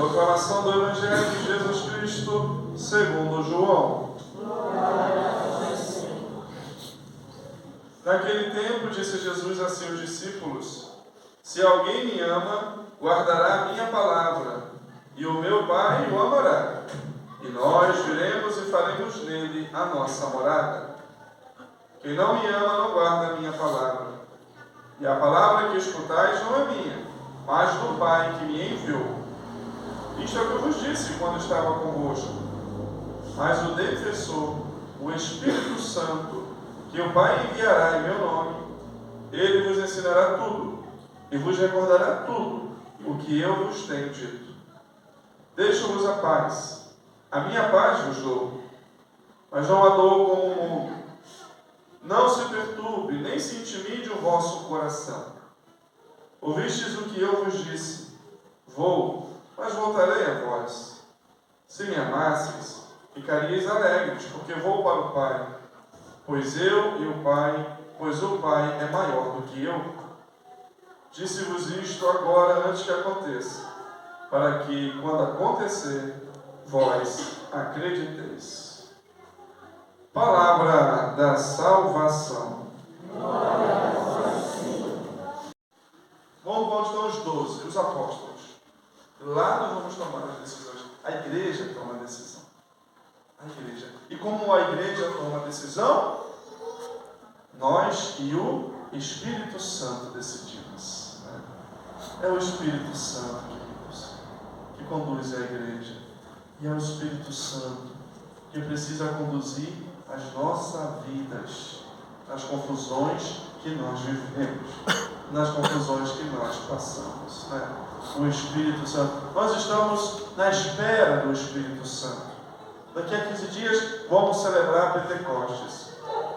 Proclamação do Evangelho de Jesus Cristo segundo João. Naquele tempo disse Jesus a seus discípulos: Se alguém me ama, guardará a minha palavra, e o meu Pai o amará, e nós viremos e faremos nele a nossa morada. Quem não me ama não guarda a minha palavra, e a palavra que escutais não é minha, mas do Pai que me enviou. Isto é o que eu vos disse quando estava convosco. Mas o defensor, o Espírito Santo, que o Pai enviará em meu nome, ele vos ensinará tudo e vos recordará tudo o que eu vos tenho dito. Deixo-vos a paz. A minha paz vos dou, mas não a dou como o mundo. Não se perturbe, nem se intimide o vosso coração. Ouvistes o que eu vos disse: vou, mas voltarei a vós. Se me amasseis, ficaríeis alegres, porque vou para o Pai, pois o Pai é maior do que eu. Disse-vos isto agora, antes que aconteça, para que, quando acontecer, vós acrediteis. Palavra da salvação. Bom, onde estão os 12, os apóstolos? Lá nós vamos tomar as decisões. A igreja toma a decisão. A igreja. E como a igreja toma a decisão, nós e o Espírito Santo decidimos. É o Espírito Santo, queridos, que conduz a igreja. E é o Espírito Santo que precisa conduzir as nossas vidas nas confusões que nós vivemos, nas confusões que nós passamos. O Espírito Santo. Nós estamos na espera do Espírito Santo. Daqui a 15 dias vamos celebrar Pentecostes.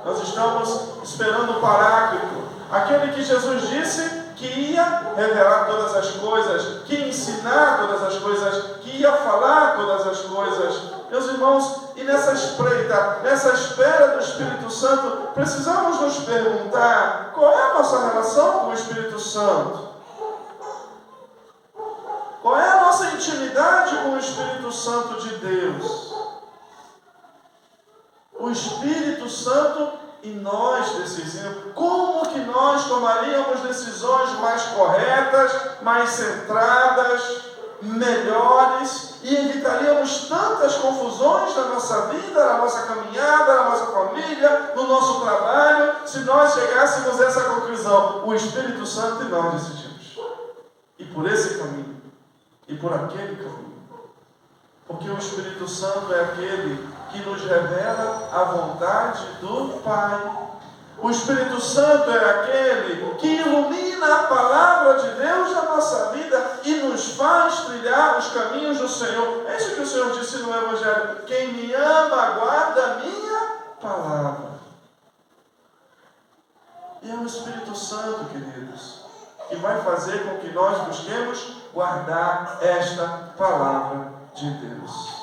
Nós estamos esperando o Paráclito, aquele que Jesus disse que ia revelar todas as coisas, que ia ensinar todas as coisas, que ia falar todas as coisas. Meus irmãos, e nessa espreita, nessa espera do Espírito Santo, precisamos nos perguntar: qual é a nossa relação com o Espírito Santo? Qual é a nossa intimidade com o Espírito Santo de Deus? O Espírito Santo e nós decidimos. Como que nós tomaríamos decisões mais corretas, mais centradas, melhores, e evitaríamos tantas confusões na nossa vida, na nossa caminhada, na nossa família, no nosso trabalho, se nós chegássemos a essa conclusão: o Espírito Santo e nós decidimos. E por esse caminho, e por aquele caminho. Porque o Espírito Santo é aquele que nos revela a vontade do Pai. O Espírito Santo é aquele que ilumina a palavra de Deus na nossa vida e nos faz trilhar os caminhos do Senhor. É isso que o Senhor disse no Evangelho: quem me ama, guarda a minha palavra. E é o Espírito Santo, queridos, que vai fazer com que nós busquemos guardar esta palavra de Deus.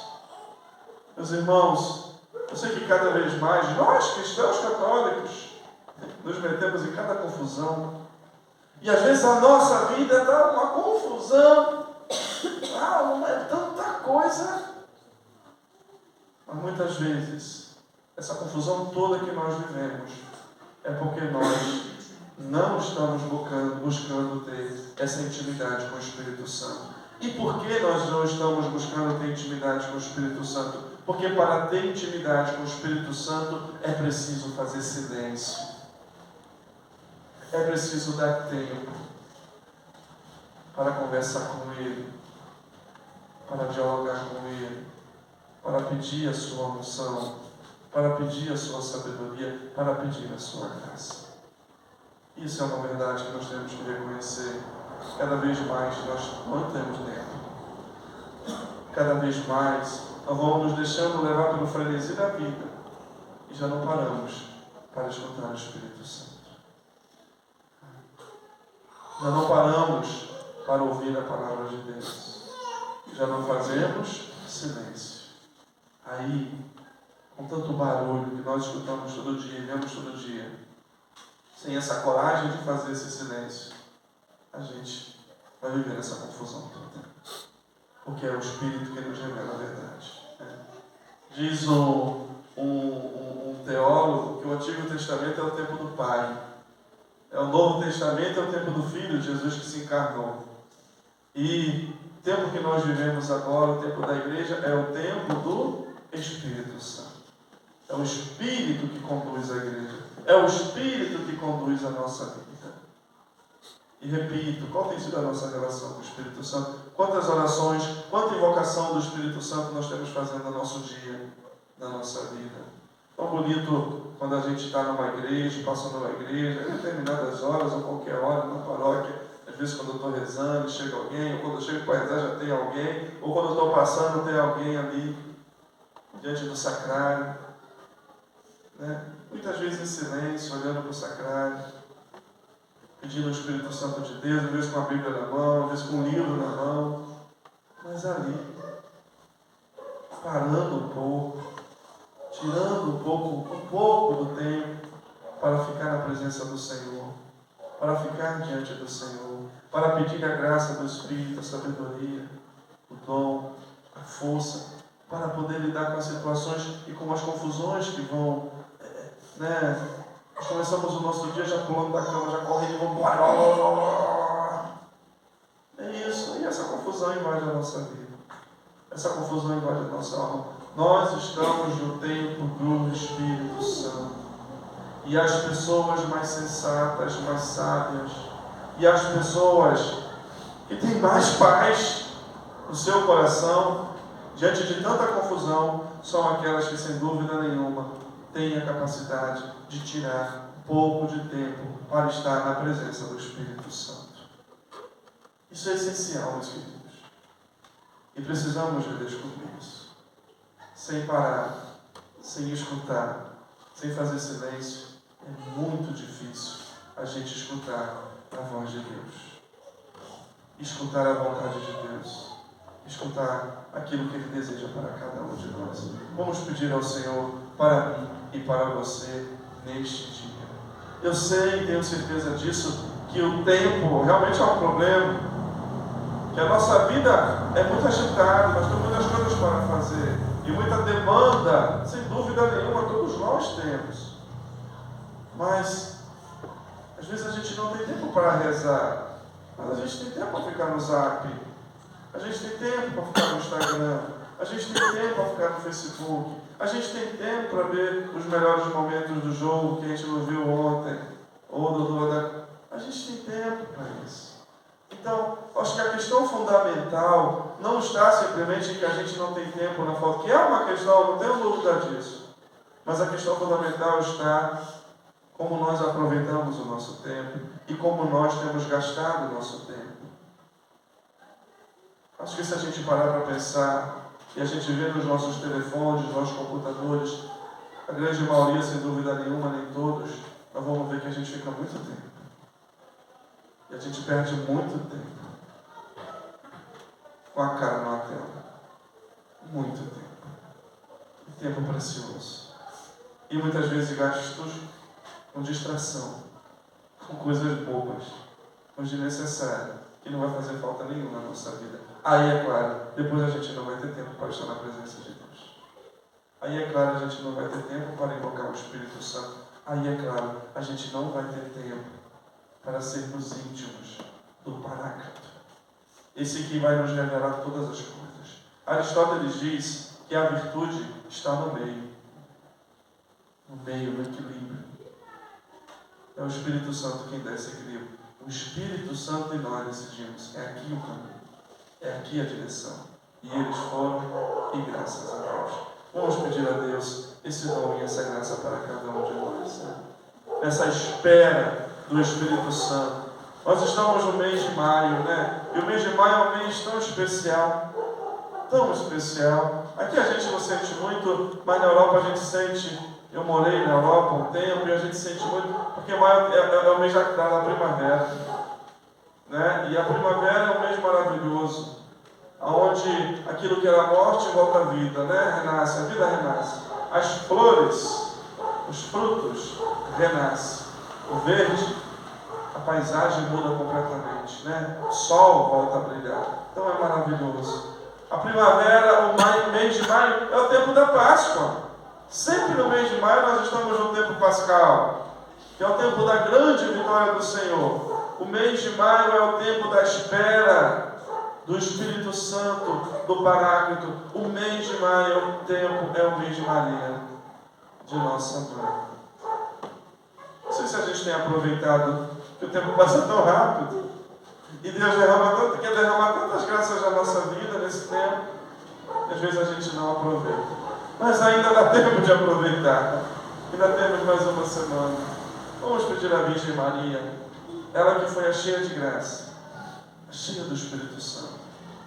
Meus irmãos, eu sei que cada vez mais nós, cristãos católicos, nos metemos em cada confusão. E às vezes a nossa vida está uma confusão. Não é tanta coisa. Mas muitas vezes, essa confusão toda que nós vivemos é porque nós não estamos buscando ter essa intimidade com o Espírito Santo. E por que nós não estamos buscando ter intimidade com o Espírito Santo? Porque para ter intimidade com o Espírito Santo é preciso fazer silêncio. É preciso dar tempo para conversar com Ele, para dialogar com Ele, para pedir a sua unção, para pedir a sua sabedoria, para pedir a sua graça. Isso é uma verdade que nós temos que reconhecer. Cada vez mais nós não temos tempo. Cada vez mais nós vamos nos deixando levar pelo frenesi da vida e já não paramos para escutar o Espírito Santo. Já não paramos para ouvir a palavra de Deus. Já não fazemos silêncio. Aí, com tanto barulho que nós escutamos todo dia e vemos todo dia, sem essa coragem de fazer esse silêncio, a gente vai viver essa confusão toda. Porque é o Espírito que nos revela a verdade. Diz um teólogo que o Antigo Testamento é o tempo do Pai. O Novo Testamento é o tempo do Filho, Jesus que se encarnou. E o tempo que nós vivemos agora, o tempo da igreja, é o tempo do Espírito Santo. É o Espírito que conduz a igreja. É o Espírito que conduz a nossa vida. E repito, qual tem sido a nossa relação com o Espírito Santo? Quantas orações, quanta invocação do Espírito Santo nós temos fazendo no nosso dia, na nossa vida? Tão bonito quando a gente está numa igreja, passa numa igreja, em determinadas horas ou qualquer hora na paróquia. Às vezes quando eu estou rezando, chega alguém, ou quando eu chego para rezar já tem alguém, ou quando eu estou passando tem alguém ali diante do sacrário. Muitas vezes em silêncio, olhando para o sacrário, pedindo o Espírito Santo de Deus, às vezes com a Bíblia na mão, às vezes com um livro na mão, mas ali, parando um pouco, tirando um pouco do tempo para ficar na presença do Senhor, para ficar diante do Senhor, para pedir a graça do Espírito, a sabedoria, o dom, a força, para poder lidar com as situações e com as confusões que vão, Nós começamos o nosso dia já pulando da cama, já correndo, vamos embora. É isso, e essa confusão invade a nossa vida. Essa confusão invade a nossa alma. Nós estamos no tempo do Espírito Santo. E as pessoas mais sensatas, mais sábias, e as pessoas que têm mais paz no seu coração, diante de tanta confusão, são aquelas que, sem dúvida nenhuma, têm a capacidade de tirar um pouco de tempo para estar na presença do Espírito Santo. Isso é essencial, meus queridos. E precisamos de descobrir isso. Sem parar, sem escutar, sem fazer silêncio, é muito difícil a gente escutar a voz de Deus. Escutar a vontade de Deus. Escutar aquilo que Ele deseja para cada um de nós. Vamos pedir ao Senhor para mim e para você neste dia. Eu sei e tenho certeza disso, que o tempo realmente é um problema, que a nossa vida é muito agitada, nós temos muitas coisas para fazer e muita demanda, sem dúvida nenhuma, todos nós temos. Mas às vezes a gente não tem tempo para rezar, mas a gente tem tempo para ficar no Zap, a gente tem tempo para ficar no Instagram, a gente tem tempo para ficar no Facebook, a gente tem tempo para ver os melhores momentos do jogo que a gente não viu ontem, a gente tem tempo para isso. Então, acho que a questão fundamental não está simplesmente em que a gente não tem tempo na falta, que é uma questão, não tenho dúvida disso, mas a questão fundamental está como nós aproveitamos o nosso tempo e como nós temos gastado o nosso tempo. Acho que se a gente parar para pensar e a gente vê nos nossos telefones, nos nossos computadores, a grande maioria, sem dúvida nenhuma, nem todos, nós vamos ver que a gente fica muito tempo. E a gente perde muito tempo com a cara na tela. Muito tempo. E tempo precioso. E muitas vezes gastos com distração, com coisas bobas, com desnecessário, que não vai fazer falta nenhuma na nossa vida. Aí, é claro, depois a gente não vai ter tempo para estar na presença de Deus. Aí, é claro, a gente não vai ter tempo para invocar o Espírito Santo. Aí, é claro, a gente não vai ter tempo para sermos íntimos do Paráclito. Esse que vai nos revelar todas as coisas. Aristóteles diz que a virtude está no meio. No meio, no equilíbrio. É o Espírito Santo quem dá esse equilíbrio. O Espírito Santo e nós decidimos. É aqui o caminho. É aqui a direção. E eles foram, e graças a Deus. Vamos pedir a Deus esse dom e essa graça para cada um de nós. Né? Essa espera do Espírito Santo. Nós estamos no mês de maio, né? E o mês de maio é um mês tão especial. Tão especial. Aqui a gente não sente muito, mas na Europa a gente sente. Eu morei na Europa um tempo e a gente sente muito, porque maio é o mês da primavera, né? E a primavera é um mês maravilhoso, onde aquilo que era morte volta à vida, né? Renasce, a vida renasce. As flores, os frutos renascem. O verde, a paisagem muda completamente, né? O sol volta a brilhar. Então é maravilhoso. A primavera, o mês de maio, é o tempo da Páscoa. Sempre no mês de maio nós estamos no tempo pascal, que é o tempo da grande vitória do Senhor. O mês de maio é o tempo da espera do Espírito Santo, do Paráclito. O mês de maio é o mês de Maria, de nossa mãe. Não sei se a gente tem aproveitado que o tempo passa tão rápido e Deus quer derramar tantas graças na nossa vida nesse tempo, e às vezes a gente não aproveita. Mas ainda dá tempo de aproveitar. Ainda temos mais uma semana. Vamos pedir à Virgem Maria, ela que foi a cheia de graça, a cheia do Espírito Santo.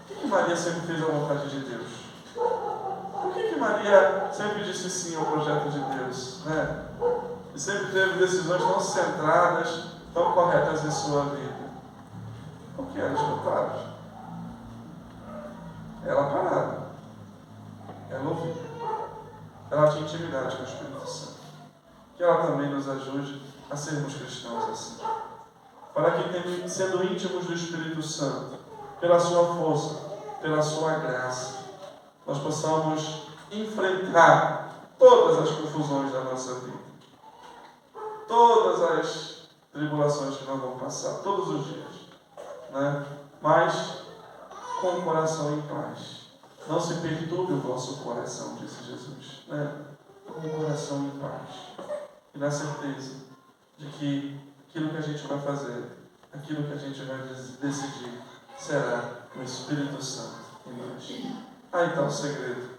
Por que Maria sempre fez a vontade de Deus? Por que Maria sempre disse sim ao projeto de Deus, né? E sempre teve decisões tão centradas, tão corretas em sua vida? Porque ela escutava. Ela parava. Ela ouvia. Ela tinha intimidade com o Espírito Santo. Que ela também nos ajude a sermos cristãos assim. Para que, sendo íntimos do Espírito Santo, pela sua força, pela sua graça, nós possamos enfrentar todas as confusões da nossa vida. Todas as tribulações que nós vamos passar, todos os dias. Né? Mas com o coração em paz. Não se perturbe o vosso coração, disse Jesus, né? Com o coração em paz. E na certeza de que aquilo que a gente vai fazer, aquilo que a gente vai decidir, será o Espírito Santo em nós. Aí está o segredo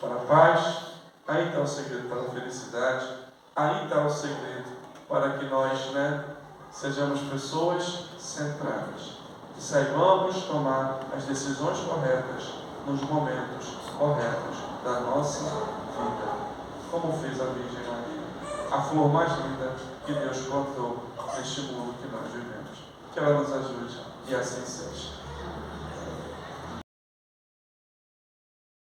para a paz, aí está o segredo para a felicidade, aí está o segredo para que nós, né, sejamos pessoas centradas, que saibamos tomar as decisões corretas nos momentos corretos da nossa vida, como fez a Virgem Maria, a flor mais linda que Deus plantou neste mundo que nós vivemos. Que ela nos ajude e assim seja.